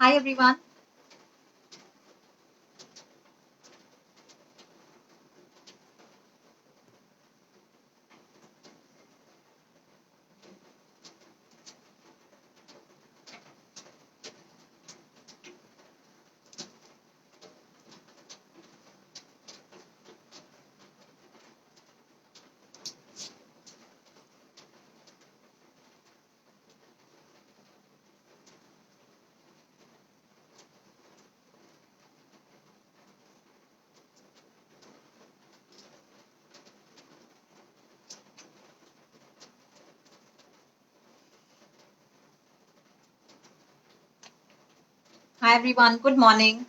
Hi everyone. Hi everyone. Good morning.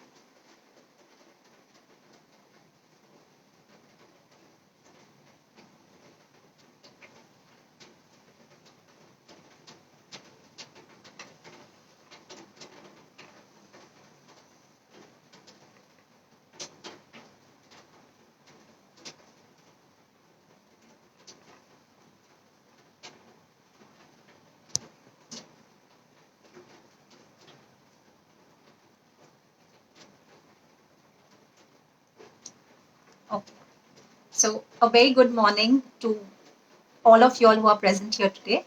Okay. So a very good morning to all of you all who are present here today.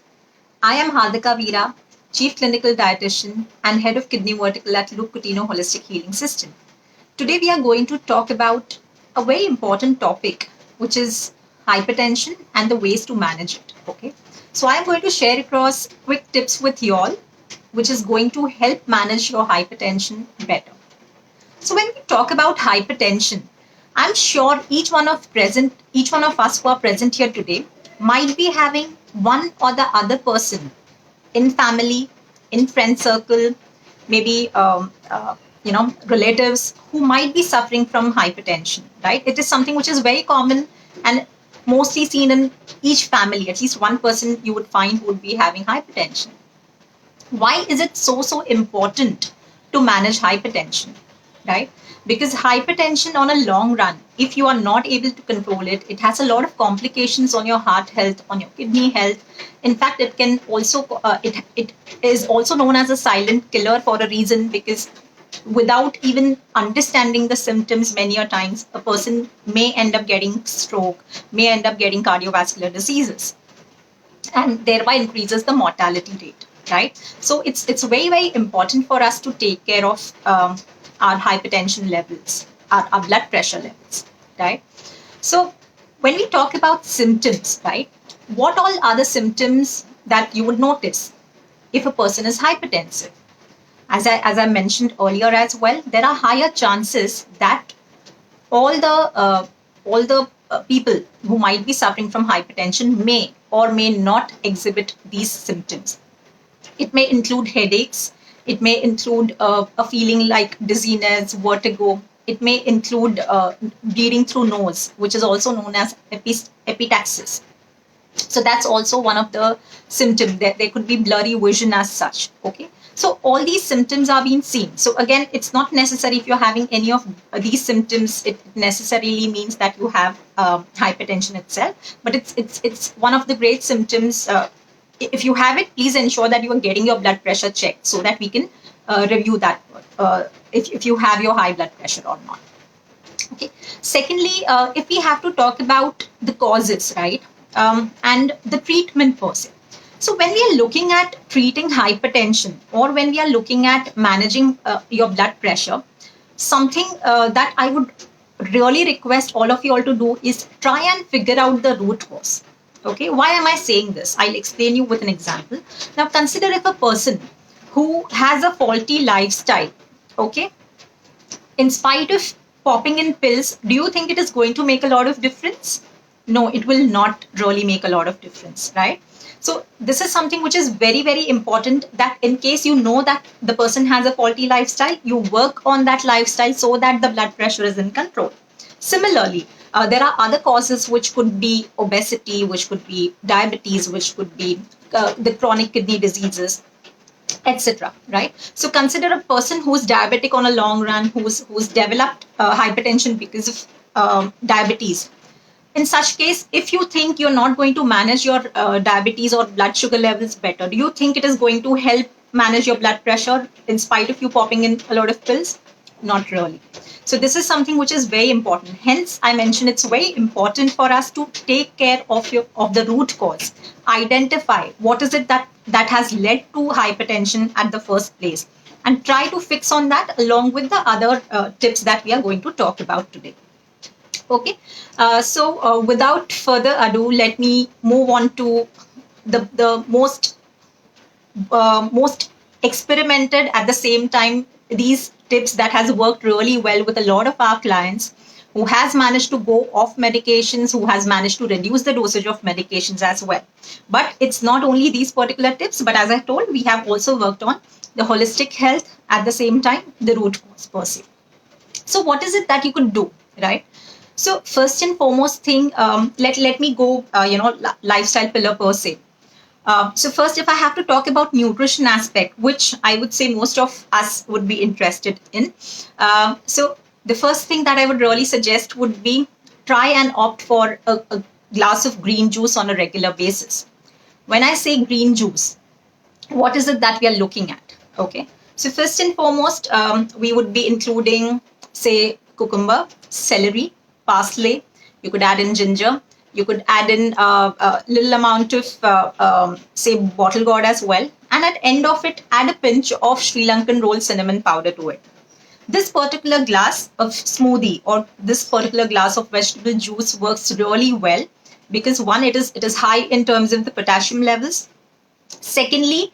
I am Hardika Veera, Chief Clinical Dietitian and Head of Kidney Vertical at Coutinho Holistic Healing System. Today we are going to talk about a very important topic, which is hypertension and the ways to manage it. Okay. So I am going to share across quick tips with you all, which is going to help manage your hypertension better. So when we talk about hypertension, I'm sure each one of us who are present here today might be having one or the other person in family, in friend circle, maybe relatives who might be suffering from hypertension. Right? It is something which is very common and mostly seen in each family. At least one person you would find would be having hypertension. Why is it so important to manage hypertension, right? Because hypertension on a long run, if you are not able to control it, it has a lot of complications on your heart health, on your kidney health. In fact, it can also it is also known as a silent killer for a reason, because without even understanding the symptoms, many a times a person may end up getting stroke, may end up getting cardiovascular diseases, and thereby increases the mortality rate, right? So it's very important for us to take care of our hypertension levels, our blood pressure levels, right? So when we talk about symptoms, right, what all are the symptoms that you would notice if a person is hypertensive? As I mentioned earlier as well, there are higher chances that all the people who might be suffering from hypertension may or may not exhibit these symptoms. It may include headaches. It may include a feeling like dizziness, vertigo. It may include bleeding through nose, which is also known as epitaxis. So that's also one of the symptoms. That there could be blurry vision as such. Okay. So all these symptoms are being seen. So again, it's not necessary if you're having any of these symptoms, it necessarily means that you have hypertension itself. But it's one of the great symptoms. If you have it, please ensure that you are getting your blood pressure checked so that we can review that if you have your high blood pressure or not. Okay. Secondly, if we have to talk about the causes, right, and the treatment per se. So when we are looking at treating hypertension, or when we are looking at managing your blood pressure, something that I would really request all of you all to do is try and figure out the root cause. Okay, why am I saying this? I'll explain you with an example. Now consider if a person who has a faulty lifestyle, okay, in spite of popping in pills, do you think it is going to make a lot of difference? No, it will not really make a lot of difference, right? So this is something which is very important, that in case you know that the person has a faulty lifestyle, you work on that lifestyle so that the blood pressure is in control. Similarly, there are other causes which could be obesity, which could be diabetes, which could be the chronic kidney diseases, etc. Right? So consider a person who's diabetic on a long run, who's developed hypertension because of diabetes. In such case, if you think you're not going to manage your diabetes or blood sugar levels better, do you think it is going to help manage your blood pressure in spite of you popping in a lot of pills? Not really. So this is something which is very important. Hence, I mentioned it's very important for us to take care of the root cause. Identify what is it that has led to hypertension at the first place, and try to fix on that along with the other tips that we are going to talk about today. Okay, so without further ado, let me move on to the most experimented, at the same time these tips that has worked really well with a lot of our clients, who has managed to go off medications, who has managed to reduce the dosage of medications as well. But it's not only these particular tips, but as I told, we have also worked on the holistic health, at the same time the root cause per se. So what is it that you could do, right? So first and foremost thing, let me go lifestyle pillar per se. So first, if I have to talk about nutrition aspect, which I would say most of us would be interested in. So the first thing that I would really suggest would be try and opt for a glass of green juice on a regular basis. When I say green juice, what is it that we are looking at? Okay. So first and foremost, we would be including, say, cucumber, celery, parsley. You could add in ginger. You could add in a little amount of, say, bottle gourd as well. And at end of it, add a pinch of Sri Lankan rolled cinnamon powder to it. This particular glass of smoothie or this particular glass of vegetable juice works really well because one, it is high in terms of the potassium levels. Secondly,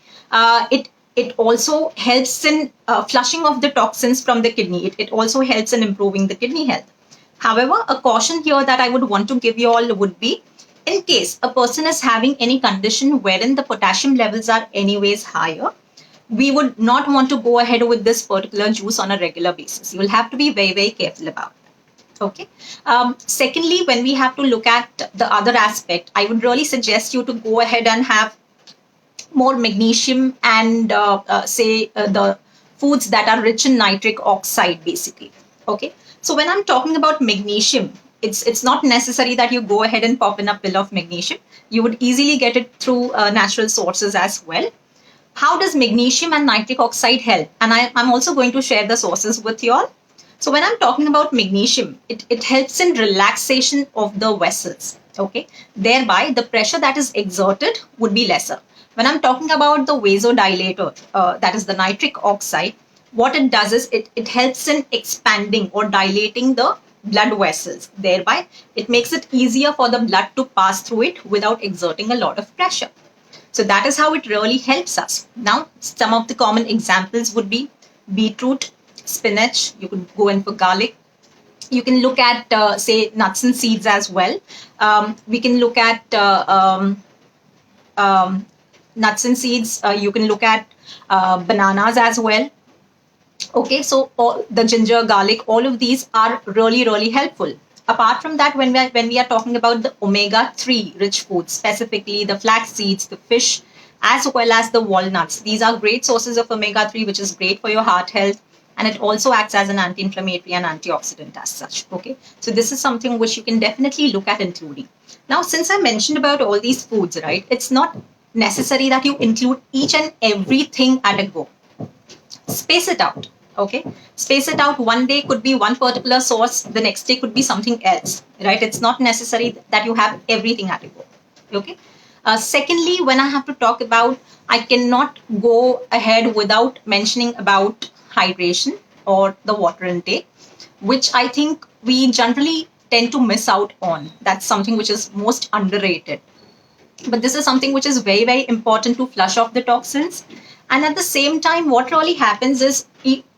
it also helps in flushing of the toxins from the kidney. It also helps in improving the kidney health. However, a caution here that I would want to give you all would be, in case a person is having any condition wherein the potassium levels are anyways higher, we would not want to go ahead with this particular juice on a regular basis. You will have to be very, very careful about it. Okay. Secondly, when we have to look at the other aspect, I would really suggest you to go ahead and have more magnesium and the foods that are rich in nitric oxide, basically. Okay. So when I'm talking about magnesium, it's not necessary that you go ahead and pop in a pill of magnesium. You would easily get it through natural sources as well. How does magnesium and nitric oxide help? And I'm also going to share the sources with you all. So when I'm talking about magnesium, it helps in relaxation of the vessels. Okay. Thereby, the pressure that is exerted would be lesser. When I'm talking about the vasodilator, that is the nitric oxide, what it does is it helps in expanding or dilating the blood vessels. Thereby, it makes it easier for the blood to pass through it without exerting a lot of pressure. So that is how it really helps us. Now, some of the common examples would be beetroot, spinach. You could go in for garlic. You can look at, say, nuts and seeds as well. We can look at nuts and seeds. You can look at bananas as well. Okay, so all the ginger, garlic, all of these are really, really helpful. Apart from that, when we are talking about the omega-3 rich foods, specifically the flax seeds, the fish, as well as the walnuts, these are great sources of omega-3, which is great for your heart health, and it also acts as an anti-inflammatory and antioxidant as such. Okay, so this is something which you can definitely look at including. Now, since I mentioned about all these foods, right, it's not necessary that you include each and everything at a go. Space it out. Okay, space it out. One day could be one particular source, the next day could be something else, right? It's not necessary that you have everything at a go. Okay. Secondly, when I have to talk about, I cannot go ahead without mentioning about hydration or the water intake, which I think we generally tend to miss out on. That's something which is most underrated. But this is something which is very, very important to flush off the toxins. And at the same time, what really happens is,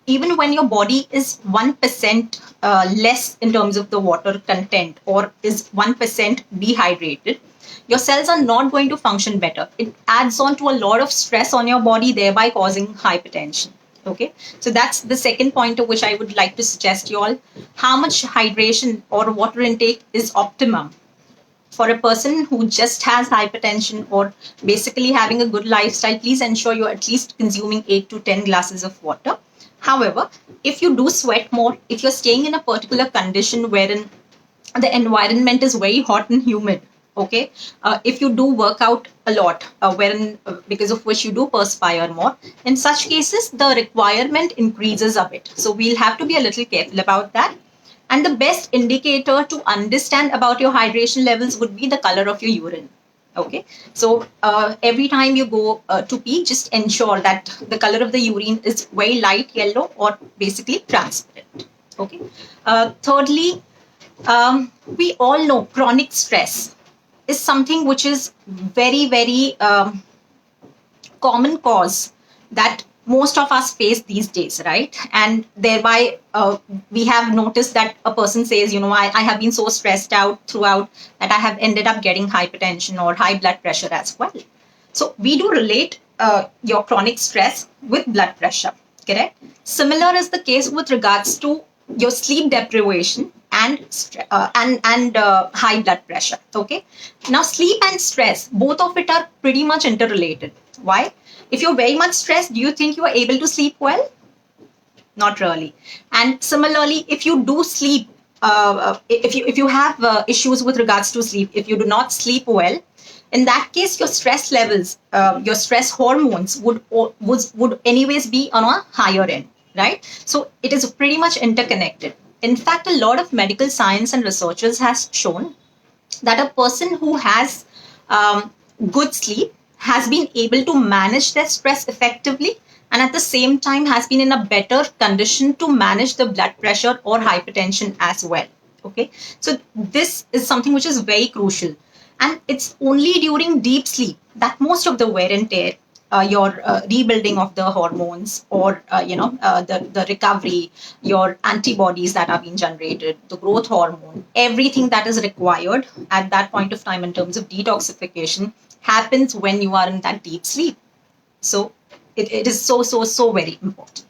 even when your body is 1% less in terms of the water content or is 1% dehydrated, your cells are not going to function better. It adds on to a lot of stress on your body, thereby causing hypertension. Okay, so that's the second point of which I would like to suggest you all. How much hydration or water intake is optimum? For a person who just has hypertension or basically having a good lifestyle, please ensure you're at least consuming 8 to 10 glasses of water. However, if you do sweat more, if you're staying in a particular condition wherein the environment is very hot and humid, Okay, if you do work out a lot, wherein because of which you do perspire more, in such cases the requirement increases a bit. So we'll have to be a little careful about that. And the best indicator to understand about your hydration levels would be the color of your urine. Okay, so every time you go to pee, just ensure that the color of the urine is very light yellow or basically transparent. Okay, thirdly, we all know chronic stress is something which is very common cause that most of us face these days, right? And thereby we have noticed that a person says, I have been so stressed out throughout that I have ended up getting hypertension or high blood pressure as well. So we do relate your chronic stress with blood pressure, correct? Similar is the case with regards to your sleep deprivation and high blood pressure. Okay, now sleep and stress, both of it are pretty much interrelated. Why? If you're very much stressed, do you think you are able to sleep well? Not really. And similarly, if you do sleep, if you have issues with regards to sleep, if you do not sleep well, in that case, your stress levels, your stress hormones would anyways be on a higher end, right? So it is pretty much interconnected. In fact, a lot of medical science and researchers has shown that a person who has good sleep has been able to manage their stress effectively, and at the same time has been in a better condition to manage the blood pressure or hypertension as well. Okay, so this is something which is very crucial, and it's only during deep sleep that most of the wear and tear, your rebuilding of the hormones, or the recovery, your antibodies that are being generated, the growth hormone, everything that is required at that point of time in terms of detoxification happens when you are in that deep sleep. So it is so very important.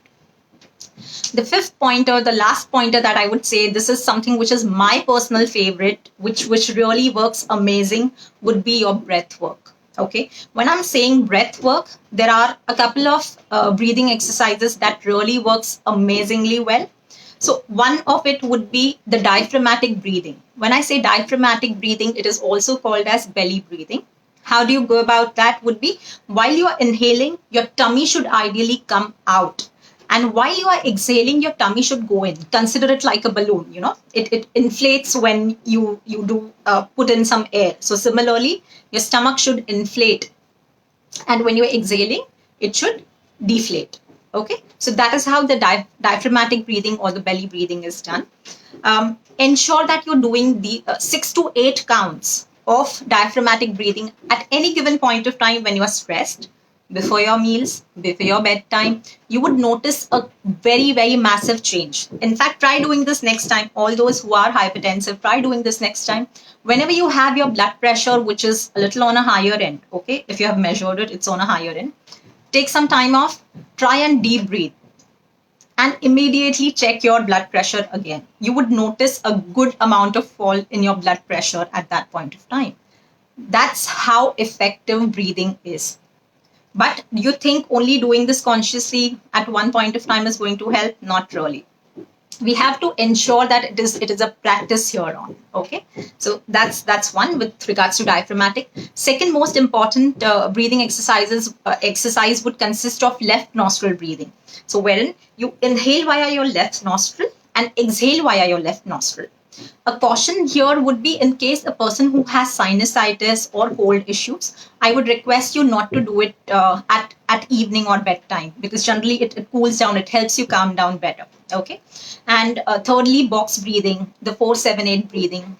The fifth pointer, the last pointer that I would say, this is something which is my personal favorite, which really works amazing, would be your breath work. Okay, when I'm saying breath work, there are a couple of breathing exercises that really works amazingly well. So one of it would be the diaphragmatic breathing. When I say diaphragmatic breathing, it is also called as belly breathing. How do you go about that? Would be, while you are inhaling, your tummy should ideally come out. And while you are exhaling, your tummy should go in. Consider it like a balloon, it inflates when you do put in some air. So similarly, your stomach should inflate. And when you're exhaling, it should deflate. Okay, so that is how the diaphragmatic breathing or the belly breathing is done. Ensure that you're doing the 6 to 8 counts of diaphragmatic breathing at any given point of time when you are stressed, before your meals, before your bedtime. You would notice a very massive change. In fact, try doing this next time. All those who are hypertensive, try doing this next time. Whenever you have your blood pressure, which is a little on a higher end, okay, if you have measured it, it's on a higher end, take some time off, try and deep breathe, and immediately check your blood pressure again. You would notice a good amount of fall in your blood pressure at that point of time. That's how effective breathing is. But do you think only doing this consciously at one point of time is going to help? Not really. We have to ensure that it is a practice here on. Okay, so that's one with regards to diaphragmatic. Second most important breathing exercise would consist of left nostril breathing. So wherein you inhale via your left nostril and exhale via your left nostril. A caution here would be, in case a person who has sinusitis or cold issues, I would request you not to do it at evening or bedtime, because generally it cools down, it helps you calm down better. Okay, and thirdly, box breathing, the 4-7-8 breathing.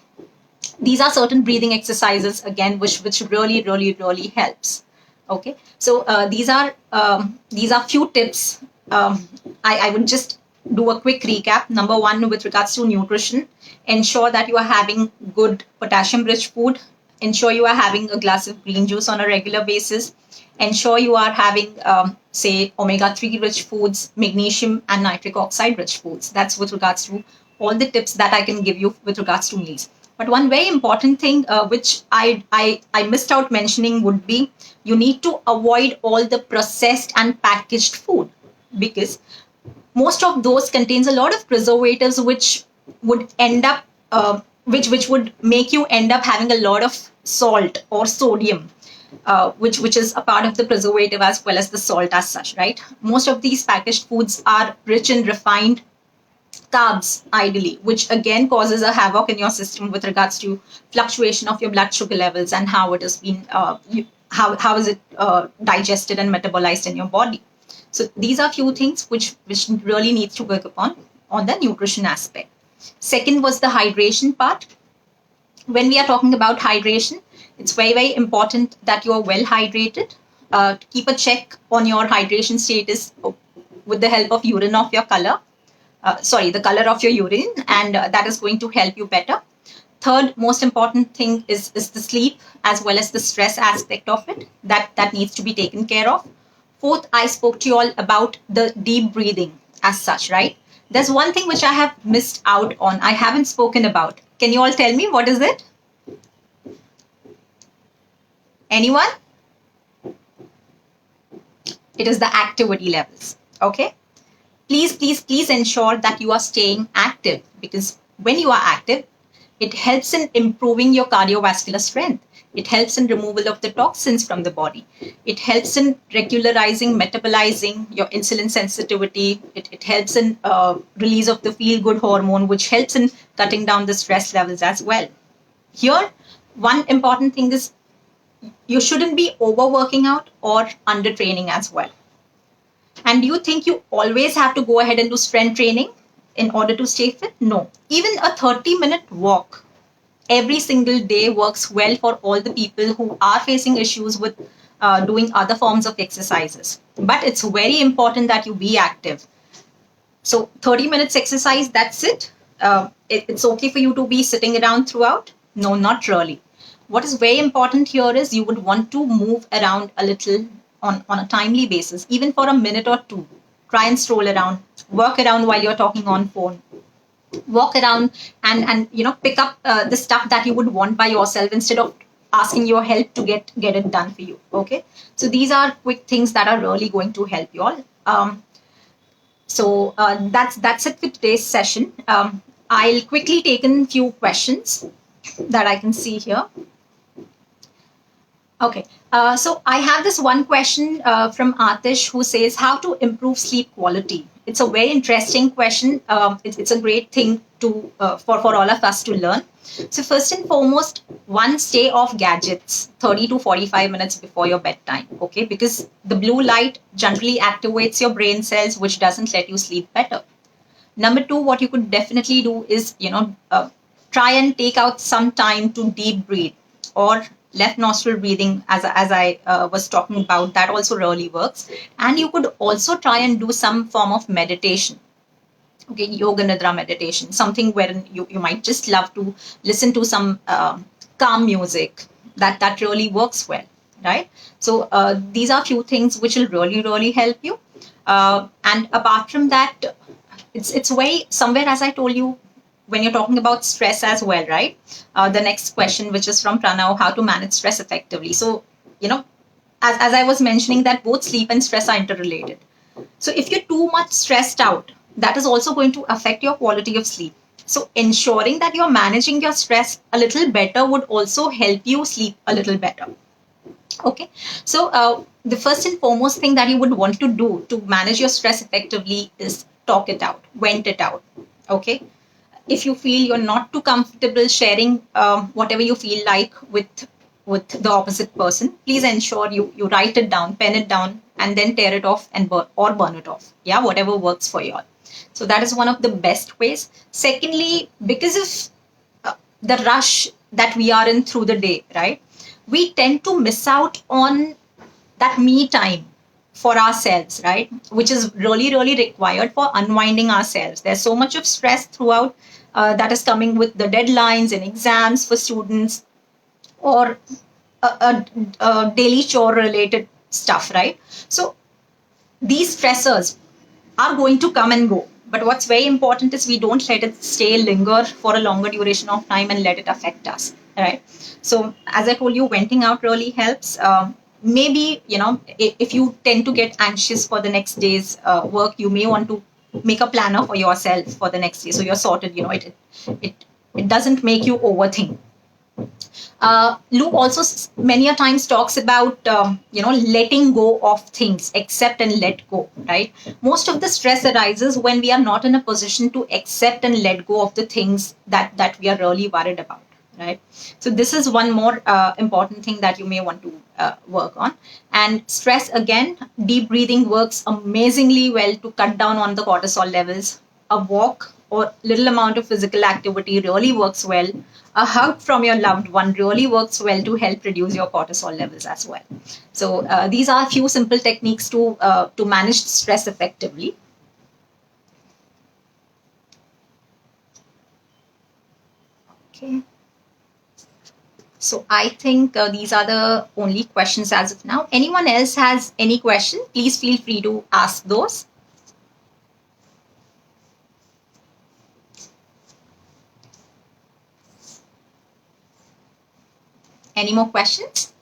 These are certain breathing exercises again which really helps. Okay, so these are few tips. I would just do a quick recap. Number one, with regards to nutrition, ensure that you are having good potassium rich food. Ensure you are having a glass of green juice on a regular basis. Ensure you are having say omega-3 rich foods, magnesium and nitric oxide rich foods. That's with regards to all the tips that I can give you with regards to meals. But one very important thing which I missed out mentioning would be, you need to avoid all the processed and packaged food, because most of those contains a lot of preservatives which would end up which would make you end up having a lot of salt or sodium, which is a part of the preservative as well as the salt as such, right? Most of these packaged foods are rich in refined carbs, ideally, which again causes a havoc in your system with regards to fluctuation of your blood sugar levels and how it has been, how is it digested and metabolized in your body. So these are few things which really needs to work upon on the nutrition aspect. Second was the hydration part. When we are talking about hydration, it's very, very important that you are well hydrated. Keep a check on your hydration status with the help of urine of your color. The color of your urine, and that is going to help you better. Third most important thing is the sleep as well as the stress aspect of it. That needs to be taken care of. Fourth, I spoke to you all about the deep breathing as such, right? There's one thing which I have missed out on. I haven't spoken about. Can you all tell me what is it? Anyone? It is the activity levels. Okay. Please ensure that you are staying active, because when you are active, it helps in improving your cardiovascular strength. It helps in removal of the toxins from the body. It helps in regularizing, metabolizing your insulin sensitivity. It helps in release of the feel-good hormone, which helps in cutting down the stress levels as well. Here, one important thing is you shouldn't be overworking out or under training as well. And do you think you always have to go ahead and do strength training in order to stay fit? No. Even a 30-minute walk every single day works well for all the people who are facing issues with doing other forms of exercises. But it's very important that you be active. So 30 minutes exercise, that's it. It's okay for you to be sitting around throughout? No, not really. What is very important here is you would want to move around a little on a timely basis, even for a minute or two. Try and stroll around, work around while you're talking on phone. Walk around and pick up the stuff that you would want by yourself instead of asking your help to get it done for you. Okay, so these are quick things that are really going to help you all. That's it for today's session. I'll quickly take in few questions that I can see here. Okay, so I have this one question from Atish, who says how to improve sleep quality. It's a very interesting question. It's a great thing to for all of us to learn. So first and foremost, one, stay off gadgets 30 to 45 minutes before your bedtime. Okay, because the blue light generally activates your brain cells, which doesn't let you sleep better. Number two, what you could definitely do is try and take out some time to deep breathe, or left nostril breathing, as I was talking about. That also really works. And you could also try and do some form of meditation. Okay, yoga nidra meditation, something wherein you might just love to listen to some calm music. That really works well, right? So these are few things which will really help you. And apart from that, it's way somewhere, as I told you, when you're talking about stress as well, right? The next question, which is from Pranav, how to manage stress effectively. So, as I was mentioning, that both sleep and stress are interrelated. So if you're too much stressed out, that is also going to affect your quality of sleep. So ensuring that you're managing your stress a little better would also help you sleep a little better. Okay, so the first and foremost thing that you would want to do to manage your stress effectively is talk it out, vent it out. Okay, if you feel you're not too comfortable sharing whatever you feel like with the opposite person, please ensure you write it down, pen it down, and then tear it off and burn it off. Yeah, whatever works for you all. So that is one of the best ways. Secondly, because of the rush that we are in through the day, right? We tend to miss out on that me time for ourselves, right? Which is really required for unwinding ourselves. There's so much of stress throughout that is coming with the deadlines and exams for students, or a daily chore related stuff, right? So these stressors are going to come and go. But what's very important is we don't let it linger for a longer duration of time and let it affect us, right? So as I told you, venting out really helps. Maybe, if you tend to get anxious for the next day's work, you may want to make a planner for yourself for the next day. So you're sorted, it doesn't make you overthink. Lou also many a times talks about letting go of things, accept and let go, right? Most of the stress arises when we are not in a position to accept and let go of the things that we are really worried about, right? So this is one more important thing that you may want to work on. And stress, again, deep breathing works amazingly well to cut down on the cortisol levels. A walk or little amount of physical activity really works well. A hug from your loved one really works well to help reduce your cortisol levels as well. So these are a few simple techniques to manage stress effectively. Okay. So I think these are the only questions as of now. Anyone else has any question? Please feel free to ask those. Any more questions?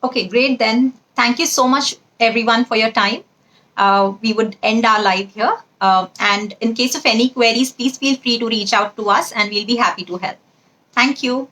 Okay, great then. Thank you so much, everyone, for your time. We would end our live here. And in case of any queries, please feel free to reach out to us and we'll be happy to help. Thank you.